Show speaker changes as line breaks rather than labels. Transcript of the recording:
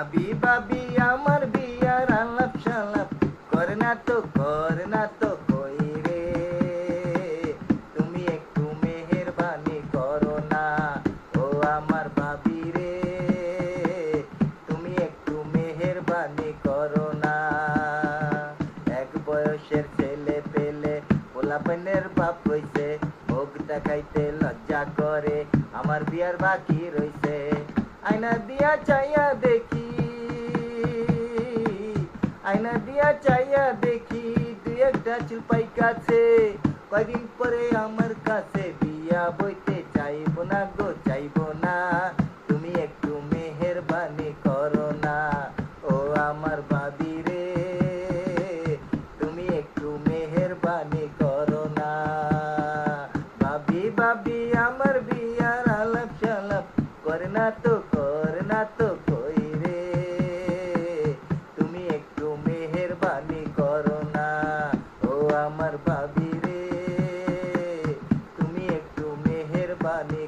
ভাবি ভাবি আমার বিয়ার আলাপ সালাপ করে না তো কই রে। তুমি একটু মেহেরবানি করো না ও আমার ভাবি রে, তুমি একটু মেহেরবানি করো না। এক বয়সের ছেলে পেলে পোলাপানের বাপ হইছে, ভোগ দেখাইতে লজ্জা করে, আমার বিয়ার বাকি রইছে। আয়না দিয়া চাইয়া দেখি, আয়না দিয়া চাইয়া দেখি, দুই একটা চুল পাইকাছে। কয়দিন পরে আমার কাছে বিয়া বইতে চাইব না গো, চাইব না। তুমি একটু মেহেরবানি করো না ও আমার ভাবি রে, তুমি একটু মেহেরবানি করো না। ভাবি ভাবি আমার বিয়ার আলাপ সালাপ করে না তো কই রে। তুমি একটু মেহেরবানি করো না ও আমার ভাবি রে, তুমি একটু মেহেরবানি